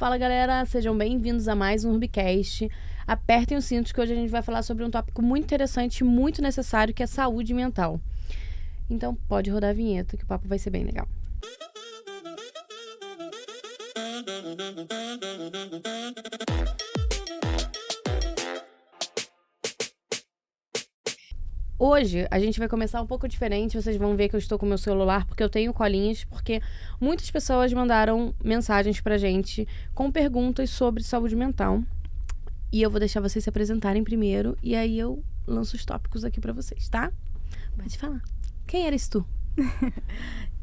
Fala, galera, sejam bem-vindos a mais um Rubicast. Apertem os cintos que hoje a gente vai falar sobre um tópico muito interessante e muito necessário, que é saúde mental. Então pode rodar a vinheta que o papo vai ser bem legal. Hoje a gente vai começar um pouco diferente, vocês vão ver que eu estou com o meu celular porque eu tenho colinhas, porque muitas pessoas mandaram mensagens pra gente com perguntas sobre saúde mental. E eu vou deixar vocês se apresentarem primeiro e aí eu lanço os tópicos aqui pra vocês, tá? Pode falar. Quem eres tu?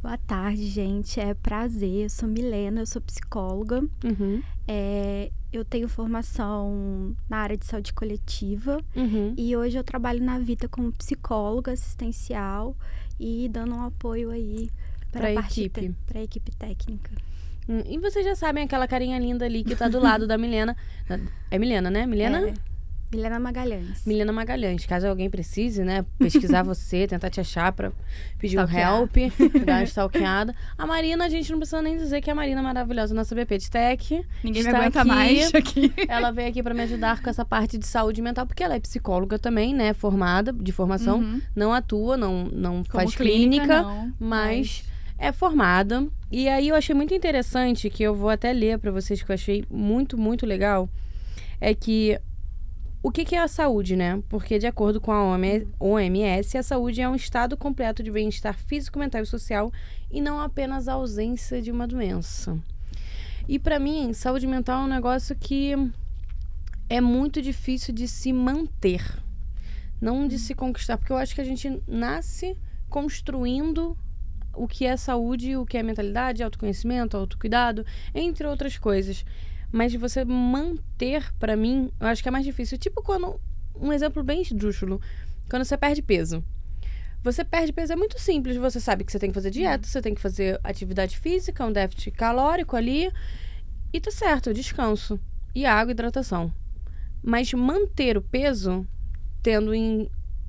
Boa tarde, gente. É prazer. Eu sou Milena, eu sou psicóloga. Uhum. Eu tenho formação na área de saúde coletiva. Uhum. E hoje eu trabalho na Vita como psicóloga assistencial e dando um apoio aí Pra a equipe. para a equipe técnica. E vocês já sabem aquela carinha linda ali que tá do lado da Milena. É Milena, né? Milena? Milena Magalhães. Milena Magalhães. Caso alguém precise, né, pesquisar você, tentar te achar pra pedir um help, dar uma stalkeada. A Marina, a gente não precisa nem dizer que a Marina é maravilhosa, nossa BP de Tech. Ninguém me está aguenta aqui. mais aqui. Ela veio aqui pra me ajudar com essa parte de saúde mental, porque ela é psicóloga também, né, formada, de formação. Uhum. Não atua, não faz clínica, clínica, não, mas é formada. E aí eu achei muito interessante, que eu vou até ler pra vocês, que eu achei muito, muito legal, é que o que é a saúde, né? Porque, de acordo com a OMS, a saúde é um estado completo de bem-estar físico, mental e social e não apenas a ausência de uma doença. E, pra mim, saúde mental é um negócio que é muito difícil de se manter, não de se conquistar, porque eu acho que a gente nasce construindo o que é saúde, o que é mentalidade, autoconhecimento, autocuidado, entre outras coisas. Mas de você manter, pra mim, eu acho que é mais difícil. Tipo quando, um exemplo bem esdrúxulo, quando você perde peso. Você perde peso, é muito simples. Você sabe que você tem que fazer dieta, você tem que fazer atividade física, um déficit calórico ali. E tá certo, descanso. E água e hidratação. Mas manter o peso, tendo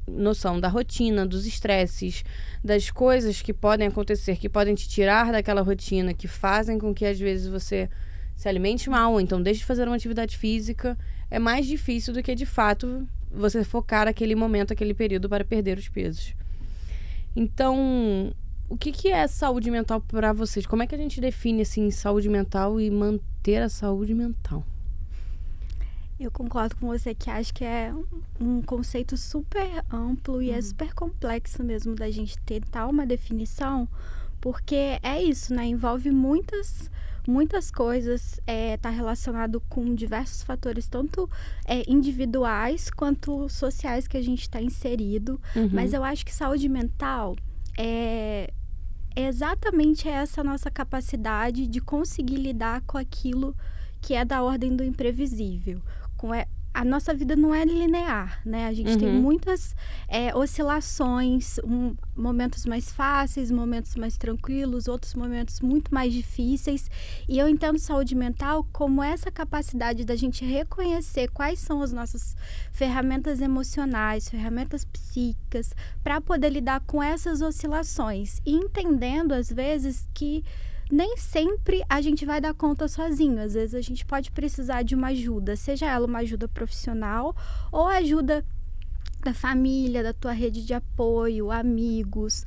noção da rotina, dos estresses, das coisas que podem acontecer, que podem te tirar daquela rotina, que fazem com que às vezes você se alimente mal, ou então deixe de fazer uma atividade física, é mais difícil do que, de fato, você focar aquele momento, aquele período para perder os pesos. Então, o que é saúde mental para vocês? Como é que a gente define, assim, saúde mental e manter a saúde mental? Eu concordo com você que acho que é um conceito super amplo e é super complexo mesmo da gente tentar uma definição, porque é isso, né? Envolve muitas coisas, tá relacionado com diversos fatores, tanto individuais quanto sociais que a gente está inserido. Mas eu acho que saúde mental é exatamente essa nossa capacidade de conseguir lidar com aquilo que é da ordem do imprevisível. A nossa vida não é linear, né? A gente tem muitas oscilações, momentos mais fáceis, momentos mais tranquilos, outros momentos muito mais difíceis. E eu entendo saúde mental como essa capacidade da gente reconhecer quais são as nossas ferramentas emocionais, ferramentas psíquicas, para poder lidar com essas oscilações. E entendendo, às vezes, que nem sempre a gente vai dar conta sozinho. Às vezes a gente pode precisar de uma ajuda, seja ela uma ajuda profissional ou ajuda da família, da tua rede de apoio, amigos.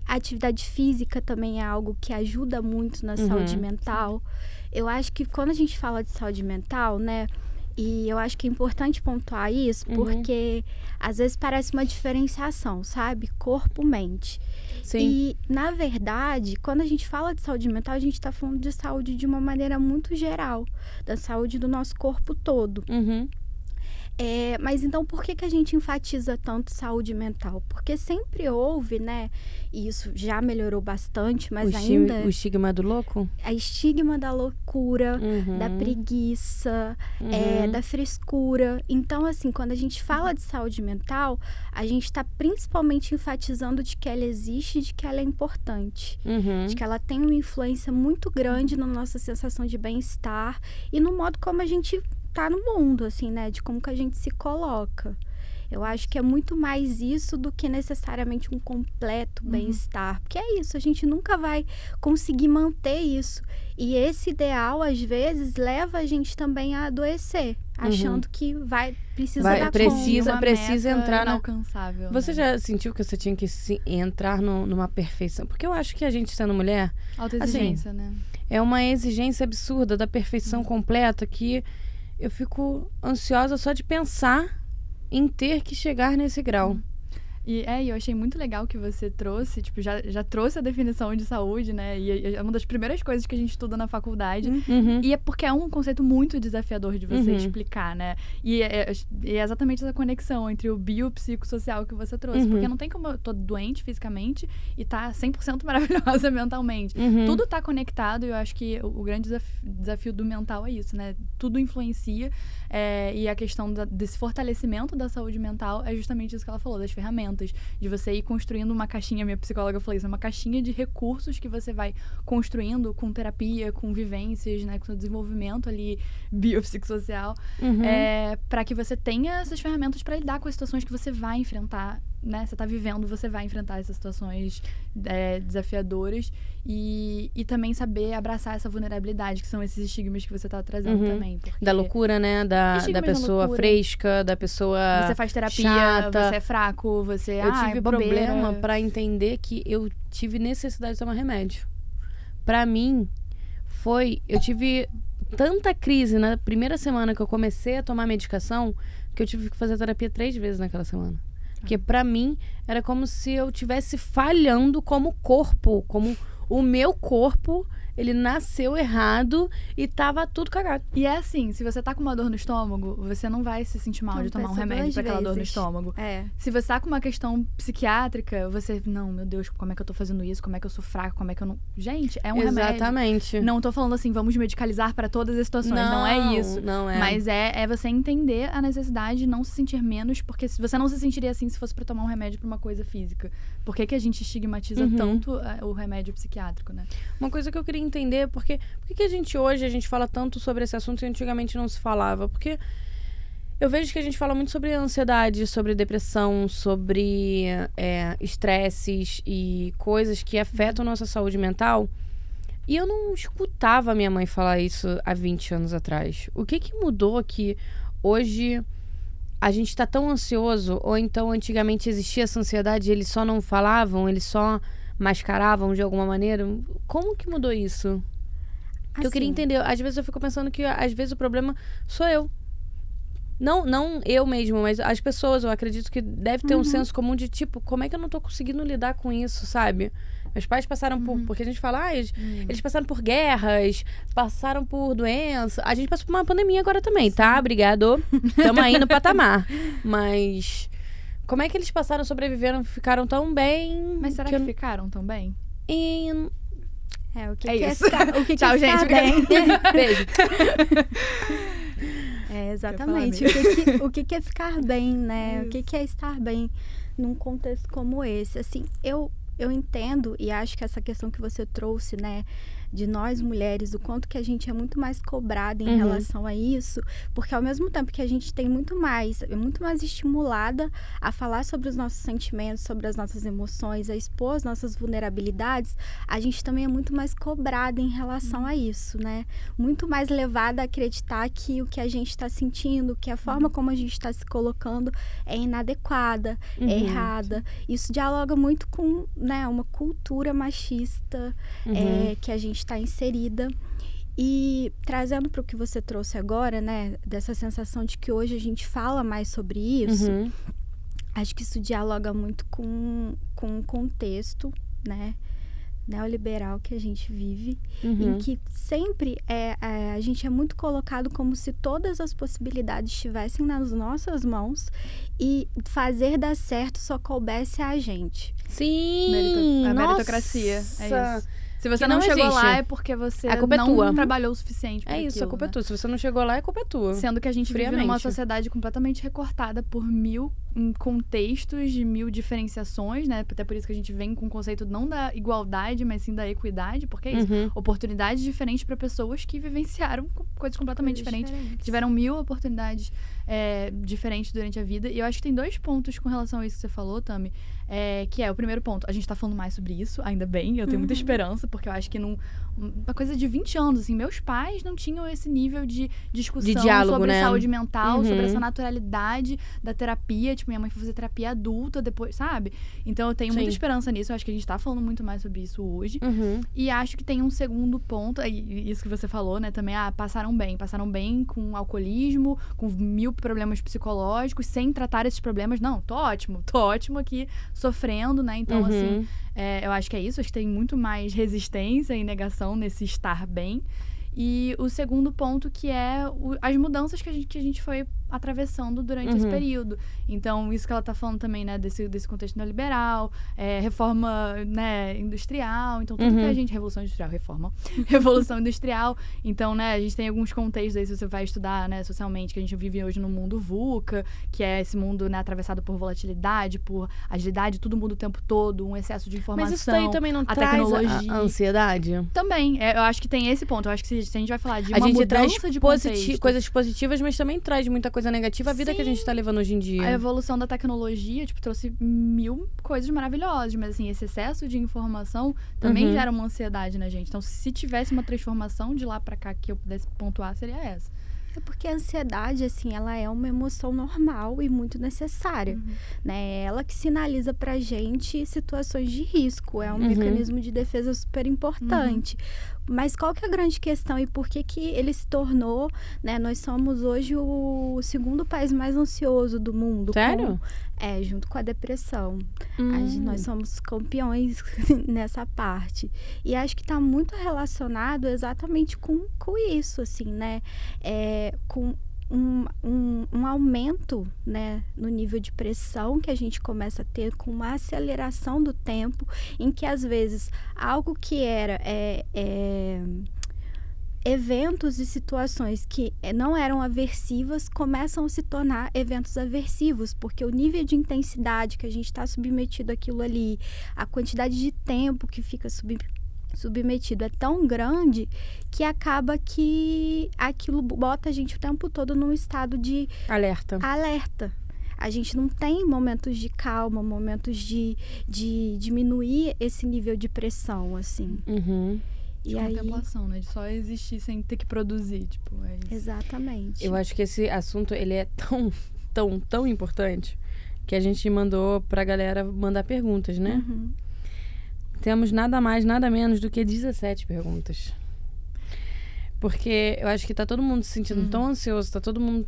A atividade física também é algo que ajuda muito na saúde mental. Eu acho que quando a gente fala de saúde mental, né? E eu acho que é importante pontuar isso, porque às vezes parece uma diferenciação, sabe? Corpo-mente. Sim. E, na verdade, quando a gente fala de saúde mental, a gente está falando de saúde de uma maneira muito geral, da saúde do nosso corpo todo. Mas então, por que a gente enfatiza tanto saúde mental? Porque sempre houve, né? E isso já melhorou bastante, mas ainda... O estigma do louco? A estigma da loucura, da preguiça, da frescura. Então, assim, quando a gente fala de saúde mental, a gente está principalmente enfatizando de que ela existe e de que ela é importante. De que ela tem uma influência muito grande na nossa sensação de bem-estar e no modo como a gente tá no mundo, assim, né? De como que a gente se coloca. Eu acho que é muito mais isso do que necessariamente um completo bem-estar. Porque é isso, a gente nunca vai conseguir manter isso. E esse ideal, às vezes, leva a gente também a adoecer, achando que precisa dar precisa meta entrar inalcançável. Você né? já sentiu que você tinha que entrar numa perfeição? Porque eu acho que a gente, sendo mulher, Autoexigência, né? é uma exigência absurda da perfeição completa que eu fico ansiosa só de pensar em ter que chegar nesse grau. E eu achei muito legal que você trouxe, tipo, já trouxe a definição de saúde, né? E é uma das primeiras coisas que a gente estuda na faculdade. E é porque é um conceito muito desafiador de você explicar, né? E é exatamente essa conexão entre o biopsicossocial que você trouxe. Porque não tem como eu tô doente fisicamente e tá 100% maravilhosa mentalmente. Tudo tá conectado e eu acho que o grande desafio do mental é isso, né? Tudo influencia. E a questão desse fortalecimento da saúde mental é justamente isso que ela falou, das ferramentas. De você ir construindo uma caixinha, minha psicóloga falou isso, uma caixinha de recursos que você vai construindo com terapia, com vivências, né, com o desenvolvimento ali biopsicossocial, para que você tenha essas ferramentas para lidar com as situações que você vai enfrentar, né? Você tá vivendo, você vai enfrentar essas situações desafiadoras e também saber abraçar essa vulnerabilidade, que são esses estigmas que você tá trazendo também. Porque Da loucura, né? Da pessoa fresca, da pessoa você faz terapia, chata. você é fraco, você... Eu tive bobeira. problema pra entender que eu tive necessidade de tomar remédio. Pra mim, eu tive tanta crise na primeira semana que eu comecei a tomar medicação que eu tive que fazer terapia 3 vezes naquela semana. Porque pra mim era como se eu estivesse falhando como corpo, como o meu corpo, ele nasceu errado e tava tudo cagado. E é assim, se você tá com uma dor no estômago, você não vai se sentir mal de tomar um remédio pra aquela dor no estômago. Se você tá com uma questão psiquiátrica, você... Não, meu Deus, como é que eu tô fazendo isso? Como é que eu sou fraca? Como é que eu não... Gente, é um remédio. Exatamente. Não tô falando assim, vamos medicalizar para todas as situações. Não é isso. Não é. Mas é você entender a necessidade de não se sentir menos, porque você não se sentiria assim se fosse pra tomar um remédio pra uma coisa física. Por que a gente estigmatiza tanto o remédio psiquiátrico, né? Uma coisa que eu queria entender, por que hoje a gente fala tanto sobre esse assunto e antigamente não se falava? Porque eu vejo que a gente fala muito sobre ansiedade, sobre depressão, sobre estresses e coisas que afetam nossa saúde mental. E eu não escutava minha mãe falar isso há 20 anos atrás. O que mudou que hoje a gente tá tão ansioso? Ou então antigamente existia essa ansiedade e eles só não falavam, eles só mascaravam de alguma maneira? Como que mudou isso? Assim, eu queria entender. Às vezes eu fico pensando que às vezes o problema sou eu. Não eu mesmo, mas as pessoas. Eu acredito que deve ter um senso comum de tipo, como é que eu não tô conseguindo lidar com isso, sabe? Meus pais passaram por... Porque a gente fala, eles passaram por guerras, passaram por doença. A gente passou por uma pandemia agora também, tá? Obrigado. Tamo aí no patamar. Mas... Como é que eles passaram, sobreviveram, ficaram tão bem? Mas será que ficaram tão bem? O que é isso. O que Tchau, é gente. ficar bem? Beijo. Exatamente. O que é ficar bem, né? Isso. O que é estar bem num contexto como esse? Assim, eu entendo e acho que essa questão que você trouxe, né? De nós mulheres, o quanto que a gente é muito mais cobrada em relação a isso, porque ao mesmo tempo que a gente tem muito mais estimulada a falar sobre os nossos sentimentos, sobre as nossas emoções, a expor as nossas vulnerabilidades, a gente também é muito mais cobrada em relação a isso, né? Muito mais levada a acreditar que o que a gente está sentindo, que a forma como a gente está se colocando é inadequada, é errada. Isso dialoga muito com, né, uma cultura machista que a gente está inserida. E trazendo para o que você trouxe agora, né, dessa sensação de que hoje a gente fala mais sobre isso, acho que isso dialoga muito com o contexto, né, neoliberal que a gente vive, em que sempre a gente é muito colocado como se todas as possibilidades estivessem nas nossas mãos e fazer dar certo só coubesse a gente. Sim! A meritocracia, é isso. Se você não chegou existe. lá é porque você não trabalhou o suficiente para É isso, aquilo, a culpa né? é tua. Se você não chegou lá, a culpa é tua. Sendo que a gente vive numa Friamente. sociedade completamente recortada por 1000 em contextos de 1000 diferenciações, né? Até por isso que a gente vem com o conceito não da igualdade, mas sim da equidade, porque é isso. Oportunidades diferentes para pessoas que vivenciaram coisas completamente diferentes. Tiveram 1000 oportunidades diferentes durante a vida. E eu acho que tem 2 pontos com relação a isso que você falou, Tami. Que é o primeiro ponto, a gente tá falando mais sobre isso, ainda bem, eu tenho muita esperança, porque eu acho que uma coisa de 20 anos, assim, meus pais não tinham esse nível de discussão de diálogo, sobre né? saúde mental, sobre essa naturalidade da terapia. Tipo, minha mãe foi fazer terapia adulta depois, sabe? Então eu tenho muita esperança nisso, eu acho que a gente tá falando muito mais sobre isso hoje. E acho que tem um segundo ponto, e isso que você falou, né, também, passaram bem com alcoolismo, com 1000 problemas psicológicos, sem tratar esses problemas. Não, tô ótimo aqui, sofrendo, né? Então, assim, eu acho que é isso. Acho que tem muito mais resistência e negação nesse estar bem. E o segundo ponto, que é as mudanças que a gente foi atravessando durante esse período. Então, isso que ela tá falando também, né, desse contexto neoliberal, reforma, né, industrial. Então, tudo que a gente... Revolução Industrial, reforma. Revolução Industrial. Então, né, a gente tem alguns contextos aí, se você vai estudar, né, socialmente, que a gente vive hoje no mundo VUCA, que é esse mundo, né, atravessado por volatilidade, por agilidade, tudo muda o tempo todo, um excesso de informação. Mas isso daí também não traz a ansiedade? Também. Eu acho que tem esse ponto. Eu acho que se a gente vai falar de uma mudança de contexto, coisas positivas, mas também traz muita coisa negativa a vida que a gente tá levando hoje em dia. A evolução da tecnologia, tipo, trouxe 1000 coisas maravilhosas, mas assim, esse excesso de informação também gera uma ansiedade na gente. Então, se tivesse uma transformação de lá pra cá que eu pudesse pontuar, seria essa. É porque a ansiedade, assim, ela é uma emoção normal e muito necessária, né? É ela que sinaliza pra gente situações de risco. É um mecanismo de defesa super importante. Mas qual que é a grande questão e por que ele se tornou, né? Nós somos hoje o segundo país mais ansioso do mundo. Sério? Junto com a depressão. Nós somos campeões nessa parte. E acho que está muito relacionado exatamente com isso, assim, né? Com um aumento, né, no nível de pressão que a gente começa a ter, com uma aceleração do tempo, em que às vezes algo que era eventos e situações que não eram aversivas começam a se tornar eventos aversivos, porque o nível de intensidade que a gente está submetido àquilo ali, a quantidade de tempo que fica submetido é tão grande que acaba que aquilo bota a gente o tempo todo num estado de alerta. A gente não tem momentos de calma, momentos de diminuir esse nível de pressão, assim. De contemplação, né? De só existir sem ter que produzir, tipo, é isso. Exatamente. Eu acho que esse assunto, ele é tão importante que a gente mandou pra galera mandar perguntas, né? Temos nada mais, nada menos do que 17 perguntas. Porque eu acho que tá todo mundo se sentindo tão ansioso, tá todo mundo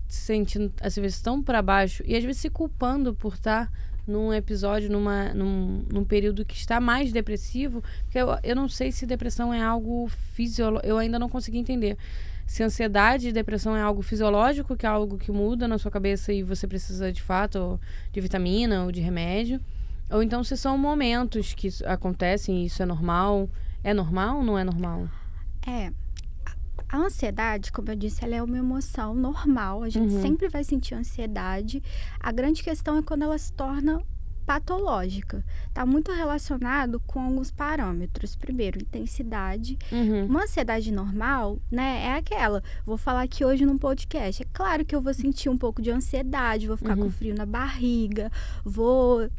se sentindo, às vezes, tão pra baixo e às vezes se culpando por estar num episódio, num período que está mais depressivo. Porque eu não sei se depressão é algo fisiológico, eu ainda não consegui entender. Se ansiedade e depressão é algo fisiológico, que é algo que muda na sua cabeça e você precisa, de fato, de vitamina ou de remédio. Ou então se são momentos que acontecem e isso é normal. É normal ou não é normal? A ansiedade, como eu disse, ela é uma emoção normal. A gente sempre vai sentir ansiedade. A grande questão é quando ela se torna patológica. Está muito relacionado com alguns parâmetros. Primeiro, intensidade. Uma ansiedade normal, né, é aquela. Vou falar aqui hoje num podcast. É claro que eu vou sentir um pouco de ansiedade, vou ficar com frio na barriga, vou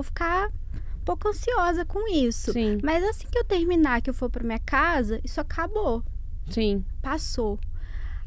ficar um pouco ansiosa com isso. Sim. Mas assim que eu terminar, que eu for para minha casa, isso acabou. Sim. Passou.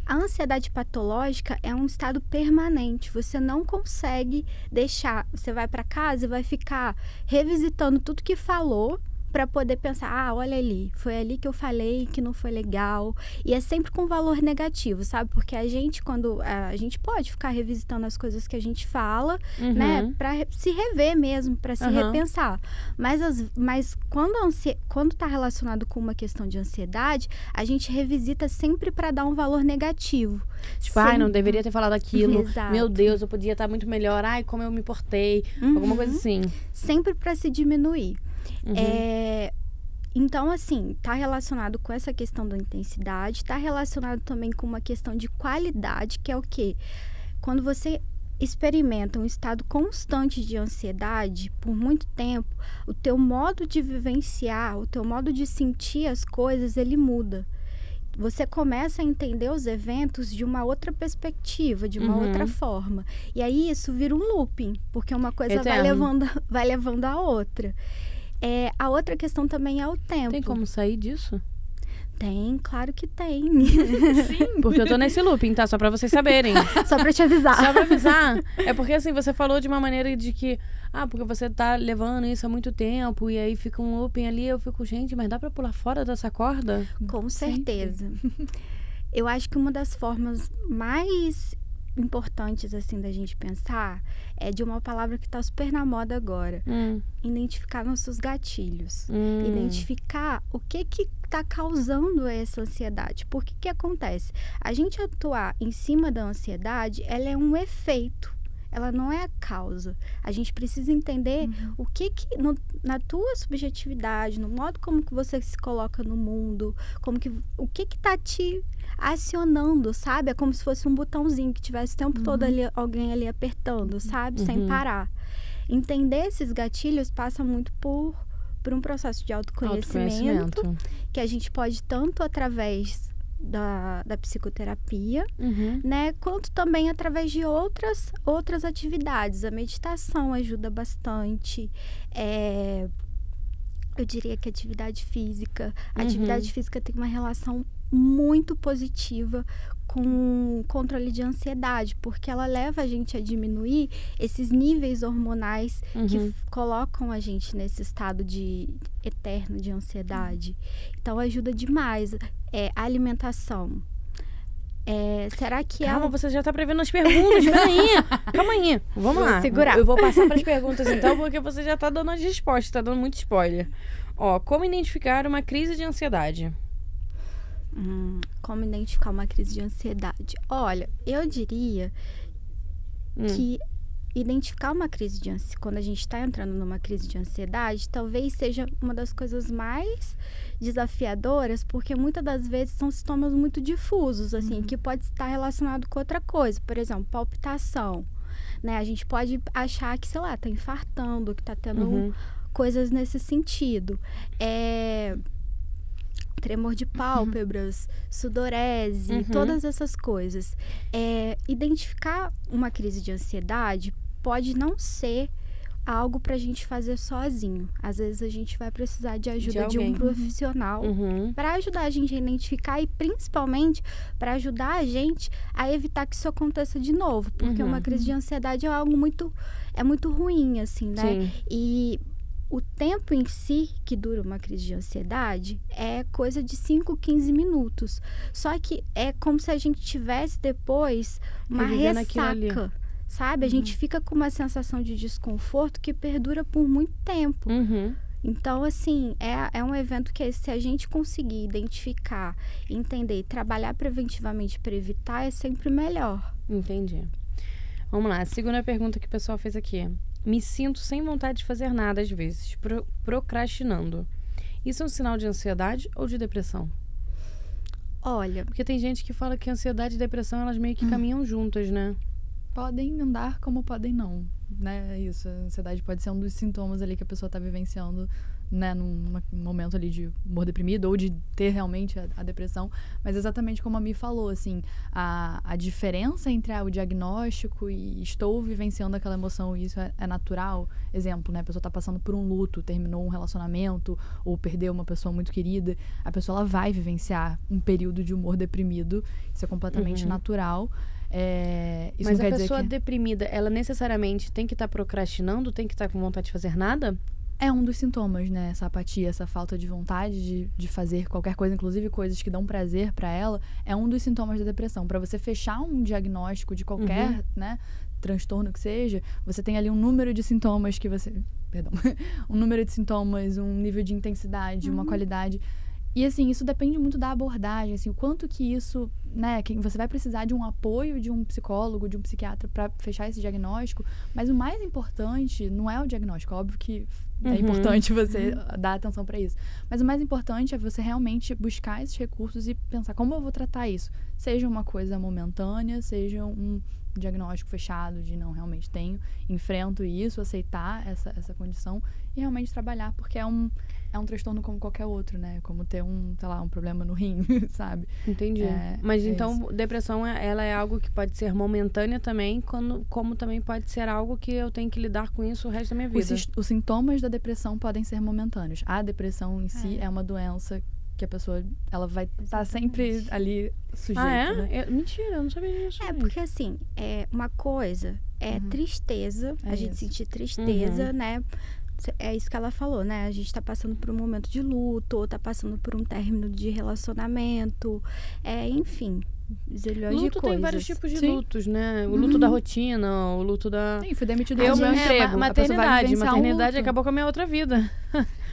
A ansiedade patológica é um estado permanente. Você não consegue deixar. Você vai para casa e vai ficar revisitando tudo que falou para poder pensar, olha ali, foi ali que eu falei que não foi legal. E é sempre com valor negativo, sabe? Porque a gente, quando a gente pode ficar revisitando as coisas que a gente fala, né? Para se rever mesmo, para se repensar. Mas quando tá relacionado com uma questão de ansiedade, a gente revisita sempre para dar um valor negativo. Tipo, não deveria ter falado aquilo. Exato. Meu Deus, eu podia estar muito melhor. Como eu me portei. Alguma coisa assim. Sempre para se diminuir. Então, assim, tá relacionado com essa questão da intensidade, tá relacionado também com uma questão de qualidade, que é o quê? Quando você experimenta um estado constante de ansiedade por muito tempo, o teu modo de vivenciar, o teu modo de sentir as coisas, ele muda. Você começa a entender os eventos de uma outra perspectiva, de uma outra forma. E aí isso vira um looping, porque uma coisa vai levando a outra. A outra questão também é o tempo. Tem como sair disso? Tem, claro que tem. Sim, porque eu tô nesse looping, tá? Só pra vocês saberem. Só pra te avisar. Só pra avisar. É porque assim, você falou de uma maneira de que... porque você tá levando isso há muito tempo e aí fica um looping ali. Eu fico, gente, mas dá pra pular fora dessa corda? Com certeza. Eu acho que uma das formas mais importantes, assim, da gente pensar é de uma palavra que tá super na moda agora. Identificar nossos gatilhos. Identificar o que tá causando essa ansiedade. Por que que acontece? A gente atuar em cima da ansiedade, ela é um efeito. Ela não é a causa. A gente precisa entender o que na tua subjetividade, no modo como que você se coloca no mundo, o que tá te acionando, sabe? É como se fosse um botãozinho que tivesse o tempo todo ali, alguém ali apertando, sabe? Sem parar. Entender esses gatilhos passa muito por um processo de autoconhecimento. Que a gente pode tanto através da psicoterapia, né, quanto também através de outras atividades. A meditação ajuda bastante. Eu diria que a atividade física tem uma relação muito positiva com o controle de ansiedade, porque ela leva a gente a diminuir esses níveis hormonais que colocam a gente nesse estado eterno de ansiedade. Então, ajuda demais. A alimentação. Será que Calma, você já tá prevendo as perguntas. Calma aí. Vamos lá. Segurar. Eu vou passar pras perguntas então, porque você já tá dando as respostas, tá dando muito spoiler. Como identificar uma crise de ansiedade? Como identificar uma crise de ansiedade? Olha, eu diria que identificar uma crise de ansiedade, quando a gente está entrando numa crise de ansiedade, talvez seja uma das coisas mais desafiadoras, porque muitas das vezes são sintomas muito difusos, assim, que pode estar relacionado com outra coisa. Por exemplo, palpitação, né? A gente pode achar que, sei lá, tá infartando, que tá tendo coisas nesse sentido. Tremor de pálpebras, sudorese, todas essas coisas. Identificar uma crise de ansiedade pode não ser algo pra gente fazer sozinho. Às vezes a gente vai precisar de ajuda de um profissional para ajudar a gente a identificar e principalmente para ajudar a gente a evitar que isso aconteça de novo, porque uma crise de ansiedade é algo muito ruim, assim, né? Sim. E o tempo em si que dura uma crise de ansiedade é coisa de 5, 15 minutos. Só que é como se a gente tivesse depois uma ressaca, sabe? A gente fica com uma sensação de desconforto que perdura por muito tempo. Então, assim, é um evento que se a gente conseguir identificar, entender e trabalhar preventivamente para evitar, é sempre melhor. Entendi. Vamos lá, a segunda pergunta que o pessoal fez aqui. Me sinto sem vontade de fazer nada às vezes, procrastinando. Isso é um sinal de ansiedade ou de depressão? Olha... Porque tem gente que fala que ansiedade e depressão, elas meio que caminham juntas, né? Podem andar como podem não, né? Isso, a ansiedade pode ser um dos sintomas ali que a pessoa tá vivenciando, né? Num momento ali de humor deprimido ou de ter realmente a depressão. Mas exatamente como a Mi falou, assim, a diferença entre o diagnóstico e estou vivenciando aquela emoção e isso é natural. Exemplo, né? A pessoa tá passando por um luto, terminou um relacionamento ou perdeu uma pessoa muito querida. A pessoa ela vai vivenciar um período de humor deprimido. Isso é completamente natural. Isso mas não a quer pessoa dizer que... deprimida, ela necessariamente tem que estar procrastinando, tem que estar com vontade de fazer nada? É um dos sintomas, né? Essa apatia, essa falta de vontade de fazer qualquer coisa, inclusive coisas que dão prazer pra ela, é um dos sintomas da depressão. Pra você fechar um diagnóstico de qualquer, né, transtorno que seja, você tem ali um número de sintomas que você... Perdão. Um número de sintomas, um nível de intensidade, uma qualidade... E, assim, isso depende muito da abordagem, assim, o quanto que isso, né, que você vai precisar de um apoio de um psicólogo, de um psiquiatra para fechar esse diagnóstico, mas o mais importante não é o diagnóstico, óbvio que é importante você dar atenção para isso, mas o mais importante é você realmente buscar esses recursos e pensar como eu vou tratar isso, seja uma coisa momentânea, seja um diagnóstico fechado de não, realmente tenho, enfrento isso, aceitar essa condição e realmente trabalhar, porque é um transtorno como qualquer outro, né? Como ter um problema no rim, sabe? Entendi. Mas então, depressão, ela é algo que pode ser momentânea também, como também pode ser algo que eu tenho que lidar com isso o resto da minha vida. Os sintomas da depressão podem ser momentâneos. A depressão em si é uma doença que a pessoa, ela vai estar sempre ali sujeita, né? Mentira, eu não sabia disso. Porque assim, uma coisa é tristeza, a gente sentir tristeza, né? É isso que ela falou, né? A gente tá passando por um momento de luto, ou tá passando por um término de relacionamento, enfim, zilhões de coisas. Luto tem vários tipos de lutos, né? O luto da rotina, o luto da... Sim, fui demitido do meu emprego. Maternidade acabou com a minha outra vida.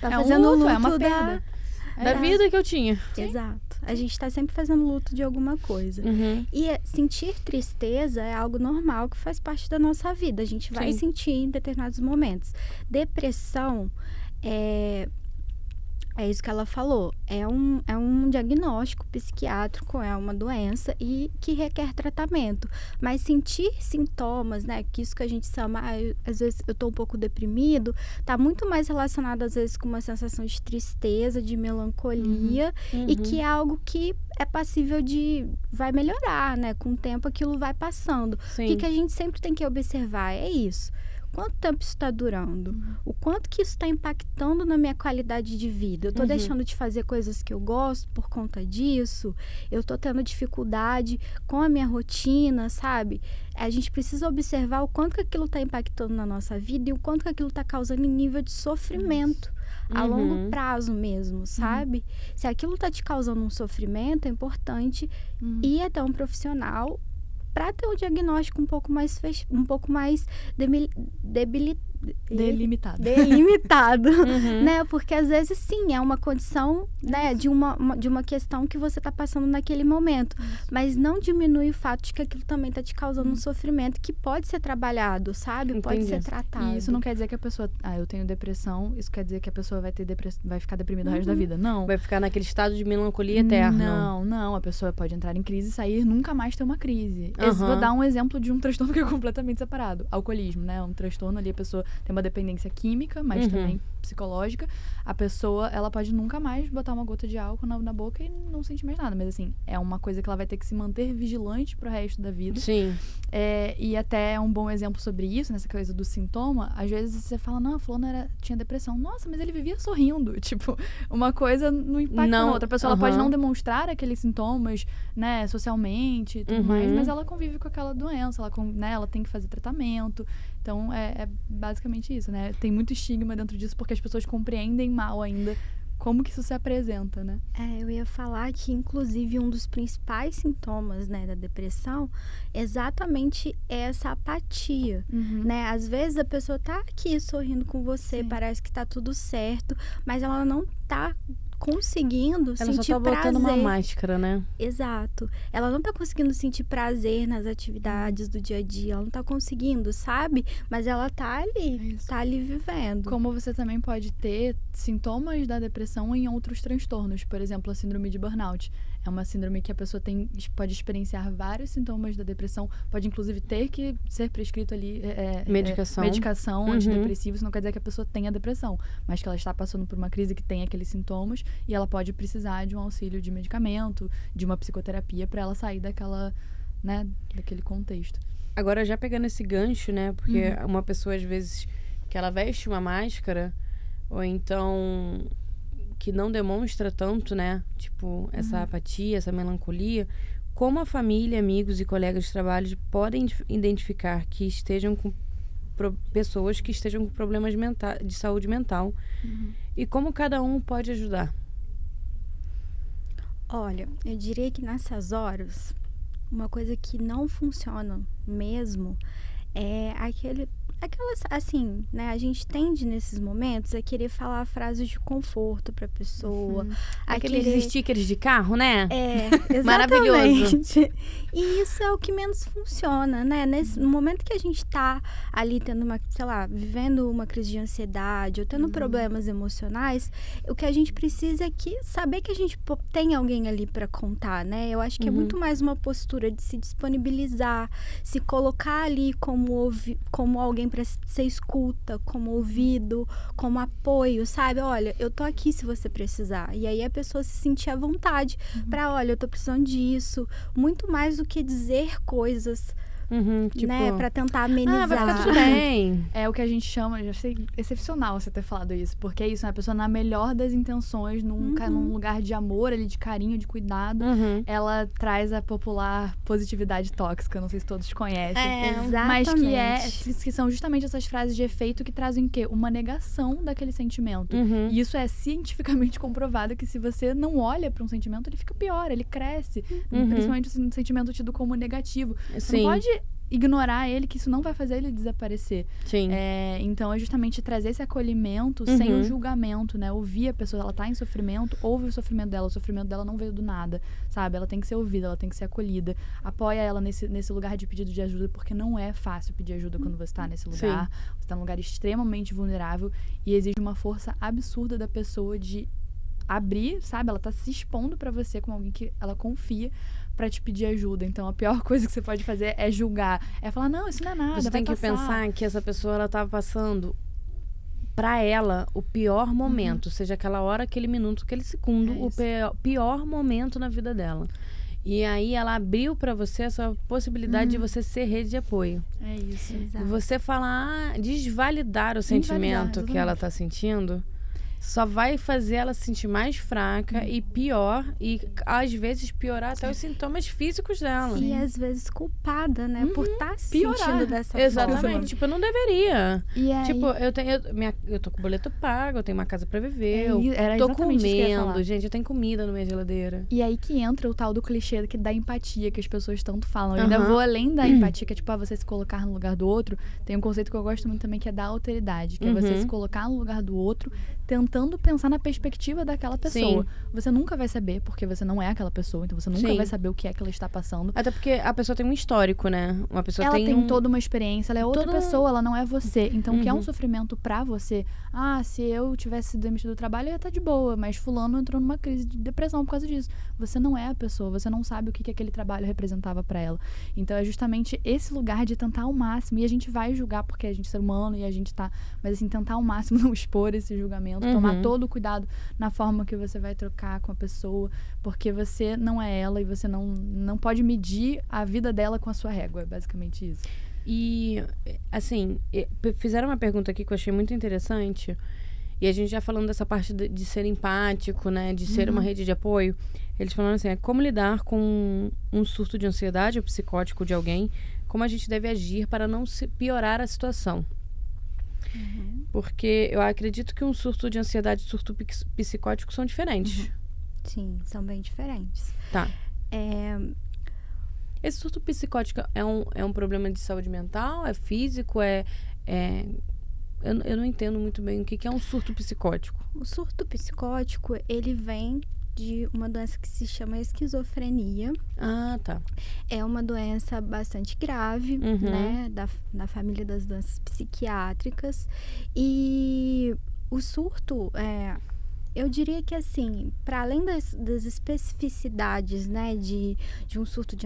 Tá fazendo luto, é uma perda. Da vida que eu tinha. Exato. A gente tá sempre fazendo luto de alguma coisa. E sentir tristeza é algo normal que faz parte da nossa vida. A gente vai sentir em determinados momentos. Depressão é isso que ela falou. É um diagnóstico psiquiátrico, é uma doença e que requer tratamento. Mas sentir sintomas, né? Que isso que a gente chama, às vezes eu tô um pouco deprimido, tá muito mais relacionado, às vezes, com uma sensação de tristeza, de melancolia, e que é algo que é passível vai melhorar, né? Com o tempo aquilo vai passando. Sim. O que a gente sempre tem que observar é isso. Quanto tempo isso está durando? O quanto que isso está impactando na minha qualidade de vida? Eu estou deixando de fazer coisas que eu gosto por conta disso? Eu estou tendo dificuldade com a minha rotina, sabe? A gente precisa observar o quanto que aquilo está impactando na nossa vida e o quanto que aquilo está causando em nível de sofrimento. A longo prazo mesmo, sabe? Se aquilo está te causando um sofrimento, é importante ir até um profissional para ter um diagnóstico um pouco mais delimitado, né? Porque às vezes sim, é uma condição, né, de uma questão que você está passando naquele momento, mas não diminui o fato de que aquilo também está te causando um sofrimento que pode ser trabalhado, sabe? Entendi. Pode ser tratado. E isso não quer dizer que a pessoa, eu tenho depressão, isso quer dizer que a pessoa vai ficar deprimida o resto da vida. Não. Vai ficar naquele estado de melancolia eterna. Não. A pessoa pode entrar em crise e sair nunca mais ter uma crise. Vou dar um exemplo de um transtorno que é completamente separado. Alcoolismo, né? Um transtorno ali, a pessoa tem uma dependência química, mas também psicológica. A pessoa, ela pode nunca mais botar uma gota de álcool na boca e não sentir mais nada. Mas, assim, é uma coisa que ela vai ter que se manter vigilante pro resto da vida. Sim. E até é um bom exemplo sobre isso, nessa coisa do sintoma. Às vezes você fala, não, a fulana tinha depressão. Nossa, mas ele vivia sorrindo. Tipo, uma coisa não impacta na outra. A pessoa ela pode não demonstrar aqueles sintomas, né, socialmente e tudo mais, mas ela convive com aquela doença. Ela tem que fazer tratamento. Então, é basicamente isso, né? Tem muito estigma dentro disso, porque as pessoas compreendem mal ainda como que isso se apresenta, né? Eu ia falar que, inclusive, um dos principais sintomas, né, da depressão é exatamente essa apatia, né? Às vezes a pessoa tá aqui sorrindo com você, parece que tá tudo certo, mas ela não tá conseguindo sentir prazer. Ela só tá botando uma máscara, né? Exato. Ela não tá conseguindo sentir prazer nas atividades do dia a dia. Ela não tá conseguindo, sabe? Mas ela tá ali, tá ali vivendo. Como você também pode ter sintomas da depressão em outros transtornos. Por exemplo, a síndrome de burnout. É uma síndrome que a pessoa pode experienciar vários sintomas da depressão. Pode, inclusive, ter que ser prescrito ali medicação antidepressiva. Isso não quer dizer que a pessoa tenha depressão, mas que ela está passando por uma crise que tem aqueles sintomas e ela pode precisar de um auxílio de medicamento, de uma psicoterapia para ela sair daquele contexto. Agora, já pegando esse gancho, né? Porque uma pessoa, às vezes, que ela veste uma máscara, ou então que não demonstra tanto, né? Tipo, essa apatia, essa melancolia. Como a família, amigos e colegas de trabalho podem identificar que estejam com pessoas que estejam com problemas de saúde mental? E como cada um pode ajudar? Olha, eu diria que nessas horas, uma coisa que não funciona mesmo é aquelas, assim, né? A gente tende nesses momentos a querer falar frases de conforto pra pessoa. Aqueles stickers de carro, né? Exatamente. Maravilhoso. E isso é o que menos funciona, né? No momento que a gente tá ali tendo vivendo uma crise de ansiedade ou tendo problemas emocionais, o que a gente precisa é saber que a gente tem alguém ali pra contar, né? Eu acho que é muito mais uma postura de se disponibilizar, se colocar ali como alguém pra ser escuta, como ouvido, como apoio, sabe? Olha, eu tô aqui se você precisar. E aí a pessoa se sentir à vontade pra, olha, eu tô precisando disso. Muito mais do que dizer coisas, tipo, né? Pra tentar amenizar. Vai ficar tudo bem. É o que a gente chama, já achei excepcional você ter falado isso, porque é isso, né? A pessoa na melhor das intenções, num lugar de amor, ali, de carinho, de cuidado, ela traz a popular positividade tóxica, não sei se todos conhecem. Mas que são justamente essas frases de efeito que trazem o quê? Uma negação daquele sentimento. E isso é cientificamente comprovado que se você não olha para um sentimento, ele fica pior, ele cresce. Principalmente um sentimento tido como negativo. Você não pode ignorar ele, que isso não vai fazer ele desaparecer. Sim. Então, é justamente trazer esse acolhimento sem o julgamento, né? Ouvir a pessoa, ela tá em sofrimento, ouve o sofrimento dela não veio do nada, sabe? Ela tem que ser ouvida, ela tem que ser acolhida. Apoia ela nesse lugar de pedido de ajuda, porque não é fácil pedir ajuda quando você tá nesse lugar. Sim. Você tá num lugar extremamente vulnerável e exige uma força absurda da pessoa de abrir, sabe? Ela tá se expondo pra você como alguém que ela confia pra te pedir ajuda. Então, a pior coisa que você pode fazer é julgar. É falar, não, isso não é nada, você tem que pensar que essa pessoa, ela tá passando pra ela o pior momento. Seja aquela hora, aquele minuto, aquele segundo. O pior momento na vida dela. E aí, ela abriu pra você essa possibilidade de você ser rede de apoio. É isso. Exato. Você falar, desvalidar o sentimento que ela tá sentindo, só vai fazer ela se sentir mais fraca e pior, e às vezes piorar até os sintomas físicos dela. E às vezes culpada, né? Por estar se sentindo dessa forma. Exatamente. Tipo, eu não deveria. E aí... Tipo, eu tô com o boleto pago, eu tenho uma casa pra viver, eu era tô exatamente isso que eu ia comendo, falar. gente, eu tenho comida na minha geladeira. E aí que entra o tal do clichê da empatia que as pessoas tanto falam. Eu ainda vou além da empatia, que é tipo, você se colocar no lugar do outro. Tem um conceito que eu gosto muito também, que é da alteridade, que é você se colocar no lugar do outro, tentando pensar na perspectiva daquela pessoa. Sim. Você nunca vai saber, porque você não é aquela pessoa, então você nunca vai saber o que é que ela está passando. Até porque a pessoa tem um histórico, né? Uma pessoa ela tem toda uma experiência, ela é outra pessoa, ela não é você. Então, o que é um sofrimento pra você? Se eu tivesse sido demitido do trabalho, eu ia estar de boa, mas fulano entrou numa crise de depressão por causa disso. Você não é a pessoa, você não sabe o que aquele trabalho representava pra ela. Então, é justamente esse lugar de tentar ao máximo, e a gente vai julgar porque a gente é ser humano e a gente tá, mas assim, tentar ao máximo não expor esse julgamento, tomar todo o cuidado na forma que você vai trocar com a pessoa, porque você não é ela e você não pode medir a vida dela com a sua régua, é basicamente isso. E, assim, fizeram uma pergunta aqui que eu achei muito interessante, e a gente já falando dessa parte de ser empático, né, de ser uma rede de apoio, eles falaram assim, como lidar com um surto de ansiedade ou psicótico de alguém, como a gente deve agir para não piorar a situação. Porque eu acredito que um surto de ansiedade e surto psicótico são diferentes. Sim, são bem diferentes. Tá. Esse surto psicótico é um problema de saúde mental? É físico? Eu não entendo muito bem o que é um surto psicótico. O surto psicótico, ele vem de uma doença que se chama esquizofrenia. Ah, tá. É uma doença bastante grave, né? Da família das doenças psiquiátricas. E o surto, eu diria que assim, para além das especificidades, né? De um surto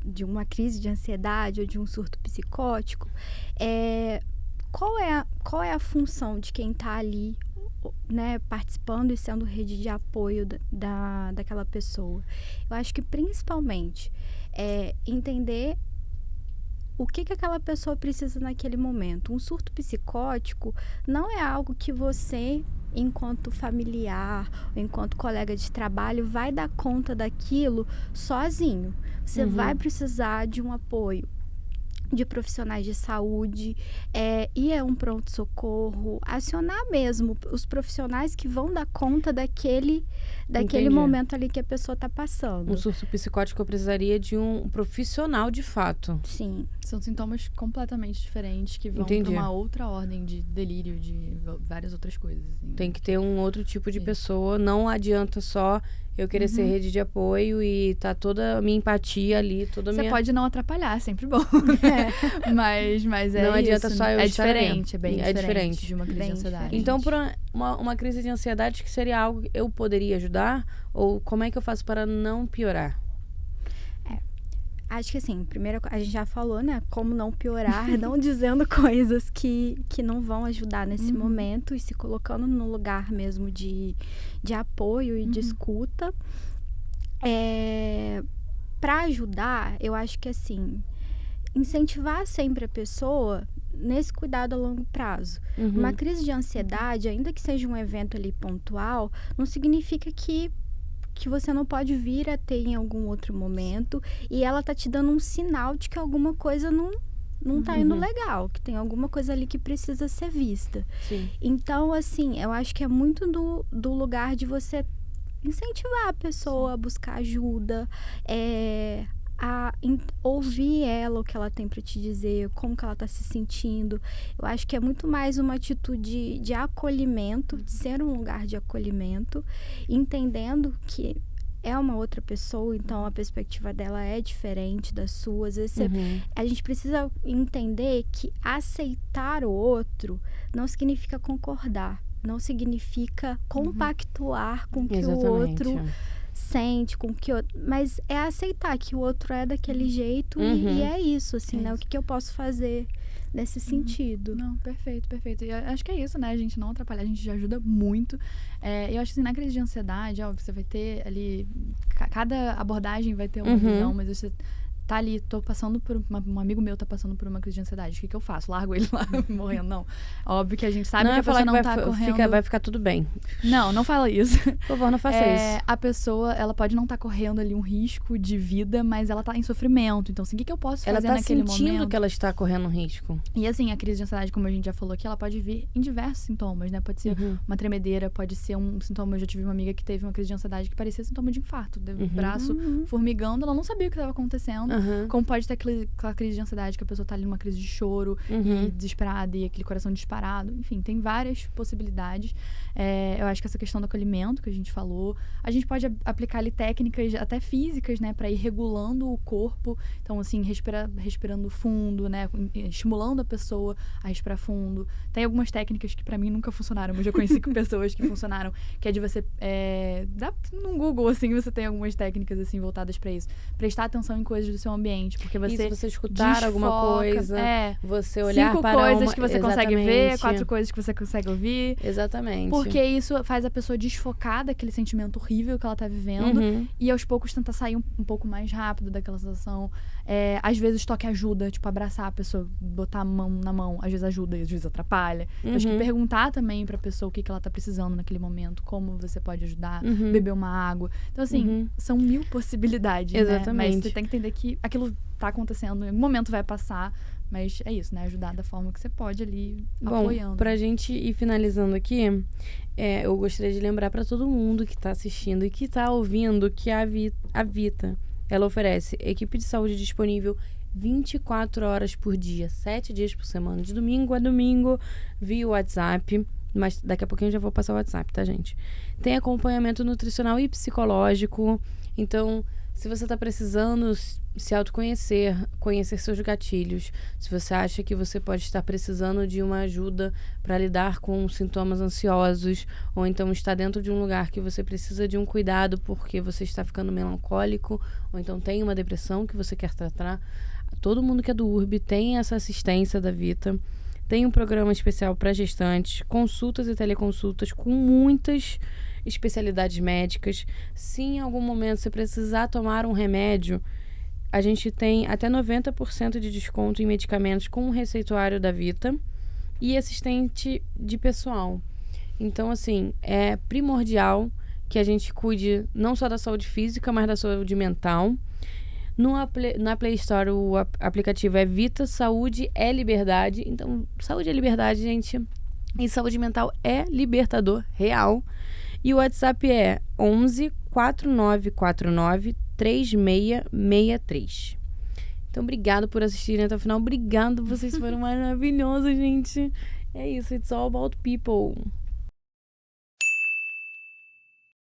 de uma crise de ansiedade ou de um surto psicótico, qual é a função de quem está ali, né, participando e sendo rede de apoio daquela pessoa? Eu acho que principalmente entender o que aquela pessoa precisa naquele momento. Um surto psicótico não é algo que você, enquanto familiar, enquanto colega de trabalho, vai dar conta daquilo sozinho. Você vai precisar de um apoio. de profissionais de saúde, ir a um pronto-socorro, acionar mesmo os profissionais que vão dar conta daquele momento ali que a pessoa está passando. Um surto psicótico eu precisaria de um profissional de fato. Sim. São sintomas completamente diferentes que vão para uma outra ordem de delírio, de várias outras coisas. Assim. Tem que ter um outro tipo de pessoa. Não adianta só eu querer ser rede de apoio e tá toda a minha empatia ali, Você pode não atrapalhar, é sempre bom. Mas não adianta só eu estar diferente, é bem diferente de uma crise de ansiedade. Então, para uma crise de ansiedade, que seria algo que eu poderia ajudar? Ou como é que eu faço para não piorar? Acho que assim, primeiro a gente já falou, né? Como não piorar, não dizendo coisas que não vão ajudar nesse momento e se colocando no lugar mesmo de apoio e de escuta. Para ajudar, eu acho que assim, incentivar sempre a pessoa nesse cuidado a longo prazo. Uma crise de ansiedade, ainda que seja um evento ali pontual, não significa que você não pode vir a ter em algum outro momento e ela tá te dando um sinal de que alguma coisa não tá indo legal, que tem alguma coisa ali que precisa ser vista. Sim. Então, assim, eu acho que é muito do lugar de você incentivar a pessoa a buscar ajuda, a ouvir ela, o que ela tem para te dizer, como que ela tá se sentindo. Eu acho que é muito mais uma atitude de acolhimento, de ser um lugar de acolhimento, entendendo que é uma outra pessoa, então a perspectiva dela é diferente da sua. Às vezes a gente precisa entender que aceitar o outro não significa concordar, não significa compactuar com o que o outro sente, com que mas é aceitar que o outro é daquele jeito e é isso, assim, né? O que eu posso fazer nesse sentido? Não, perfeito. E acho que é isso, né? A gente não atrapalhar, a gente já ajuda muito. Eu acho que assim, na crise de ansiedade, óbvio, você vai ter ali, cada abordagem vai ter uma visão, mas você tá ali, tô passando por um amigo meu tá passando por uma crise de ansiedade, o que eu faço? Largo ele lá morrendo? Não. Óbvio que a gente sabe que a pessoa não tá correndo. Vai ficar tudo bem. Não fala isso. Por favor, não faça isso. A pessoa, ela pode não estar correndo ali um risco de vida, mas ela tá em sofrimento. Então, assim, o que eu posso fazer naquele momento? Ela tá sentindo que ela está correndo um risco. E assim, a crise de ansiedade, como a gente já falou aqui, ela pode vir em diversos sintomas, né? Pode ser uma tremedeira, pode ser um sintoma. Eu já tive uma amiga que teve uma crise de ansiedade que parecia sintoma de infarto. O braço formigando, ela não sabia o que estava acontecendo. Como pode ter aquela crise de ansiedade que a pessoa tá ali numa crise de choro e desesperada e aquele coração disparado. Enfim, tem várias possibilidades. Eu acho que essa questão do acolhimento que a gente falou, a gente pode aplicar ali técnicas até físicas, né, para ir regulando o corpo. Então, assim, respirando fundo, né, estimulando a pessoa a respirar fundo. Tem algumas técnicas que para mim nunca funcionaram, mas eu conheci com pessoas que funcionaram, que é de você dá no Google, assim, você tem algumas técnicas assim voltadas para isso. Prestar atenção em coisas do seu ambiente, porque você escutar alguma coisa, você olhar 5 para coisas que você consegue ver, 4 coisas que você consegue ouvir. Exatamente. Porque isso faz a pessoa desfocar daquele sentimento horrível que ela tá vivendo e aos poucos tentar sair um pouco mais rápido daquela sensação. Às vezes toque ajuda, tipo abraçar a pessoa, botar a mão na mão, às vezes ajuda e às vezes atrapalha. Então, acho que perguntar também pra pessoa o que ela tá precisando naquele momento, como você pode ajudar, beber uma água. Então, assim, são 1000 possibilidades, exatamente, né? Mas você tem que entender que aquilo tá acontecendo, em algum momento vai passar, mas é isso, né? Ajudar da forma que você pode ali, apoiando. Bom, pra gente ir finalizando aqui, eu gostaria de lembrar pra todo mundo que tá assistindo e que tá ouvindo que a Vita, ela oferece equipe de saúde disponível 24 horas por dia, 7 dias por semana, de domingo a domingo, via WhatsApp. Mas daqui a pouquinho eu já vou passar o WhatsApp, tá, gente? Tem acompanhamento nutricional e psicológico. Então, se você tá precisando se autoconhecer, conhecer seus gatilhos, se você acha que você pode estar precisando de uma ajuda para lidar com sintomas ansiosos, ou então está dentro de um lugar que você precisa de um cuidado porque você está ficando melancólico, ou então tem uma depressão que você quer tratar, todo mundo que é do URB tem essa assistência da Vita. Tem um programa especial para gestantes, consultas e teleconsultas com muitas especialidades médicas. Se em algum momento você precisar tomar um remédio, a gente tem até 90% de desconto em medicamentos com o receituário da Vita e assistente de pessoal. Então, assim, é primordial que a gente cuide não só da saúde física, mas da saúde mental. Na Play Store, o aplicativo é Vita, Saúde é Liberdade. Então, saúde é liberdade, gente. E saúde mental é libertador, real. E o WhatsApp é 11 4949 3663. Então, obrigado por assistirem até o final. Obrigado, vocês foram maravilhosos, gente. É isso, it's all about people.